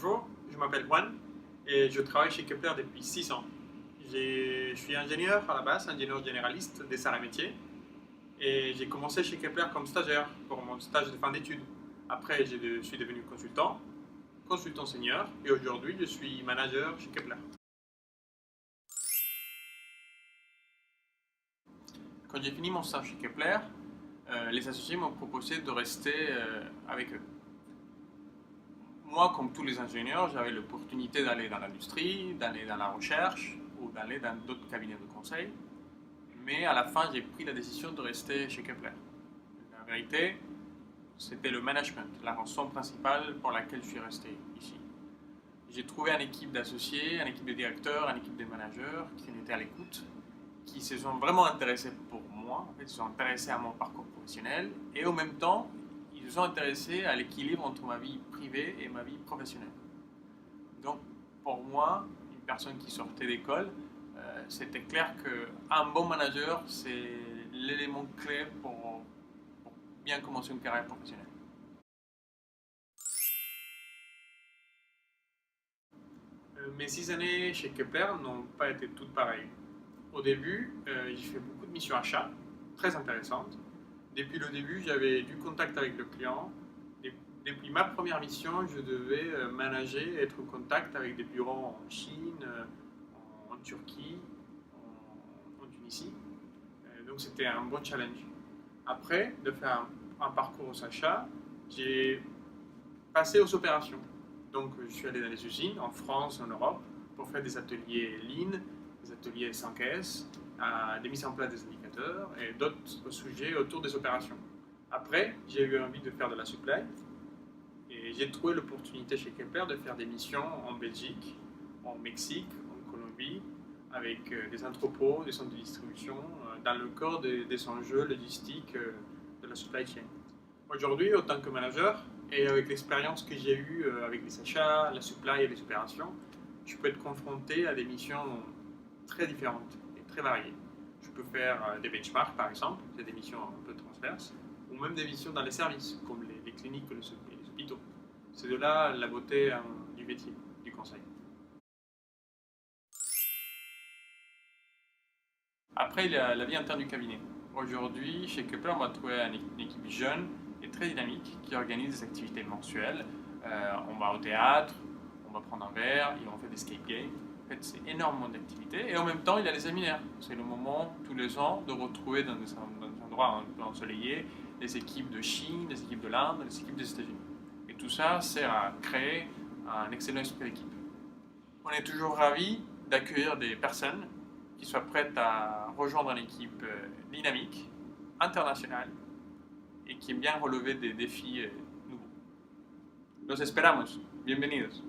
Bonjour, je m'appelle Juan et je travaille chez Kepler depuis 6 ans. Je suis ingénieur à la base, ingénieur généraliste des arts et métiers. Et j'ai commencé chez Kepler comme stagiaire pour mon stage de fin d'études. Après, je suis devenu consultant senior et aujourd'hui je suis manager chez Kepler. Quand j'ai fini mon stage chez Kepler, les associés m'ont proposé de rester avec eux. Moi, comme tous les ingénieurs, j'avais l'opportunité d'aller dans l'industrie, d'aller dans la recherche ou d'aller dans d'autres cabinets de conseil. Mais à la fin, j'ai pris la décision de rester chez Kepler. La vérité, c'était le management, la raison principale pour laquelle je suis resté ici. J'ai trouvé une équipe d'associés, une équipe de directeurs, une équipe de managers qui étaient à l'écoute, qui se sont vraiment intéressés pour moi, en fait, ils se sont intéressés à mon parcours professionnel et en même temps, ils se sont intéressés à l'équilibre entre ma vie privée et ma vie professionnelle. Donc, pour moi, une personne qui sortait d'école, c'était clair qu'un bon manager, c'est l'élément clé pour bien commencer une carrière professionnelle. Mes 6 années chez Kepler n'ont pas été toutes pareilles. Au début, j'ai fait beaucoup de missions achats, très intéressantes. Depuis le début, j'avais du contact avec le client. Depuis ma première mission, je devais manager, être en contact avec des bureaux en Chine, en Turquie, en Tunisie. Donc c'était un bon challenge. Après, de faire un parcours aux achats, j'ai passé aux opérations. Donc je suis allé dans les usines, en France, en Europe, pour faire des ateliers Lean, des ateliers 5S, des mises en place des indicateurs et d'autres sujets autour des opérations. Après, j'ai eu envie de faire de la supply et j'ai trouvé l'opportunité chez Kepler de faire des missions en Belgique, en Mexique, en Colombie, avec des entrepôts, des centres de distribution, dans le corps des enjeux logistiques de la supply chain. Aujourd'hui, en tant que manager, et avec l'expérience que j'ai eue avec les achats, la supply et les opérations, je peux être confronté à des missions très différentes et très variées. Je peux faire des benchmarks, par exemple, c'est des missions un peu transverses, ou même des missions dans les services, comme les cliniques et les hôpitaux. C'est de là la beauté du métier, du conseil. Après, il y a la vie interne du cabinet. Aujourd'hui, chez Kepler, on va trouver une équipe jeune et très dynamique qui organise des activités mensuelles. On va au théâtre, on va prendre un verre et on fait des escape games. En fait, c'est énormément d'activités. Et en même temps, il y a les séminaires. C'est le moment, tous les ans, de retrouver dans des endroits un peu ensoleillés les équipes de Chine, les équipes de l'Inde, les équipes des États-Unis. Et tout ça sert à créer un excellent esprit d'équipe. On est toujours ravis d'accueillir des personnes qui soient prêtes à rejoindre une équipe dynamique, internationale et qui aime bien relever des défis nouveaux. Los esperamos. Bienvenidos.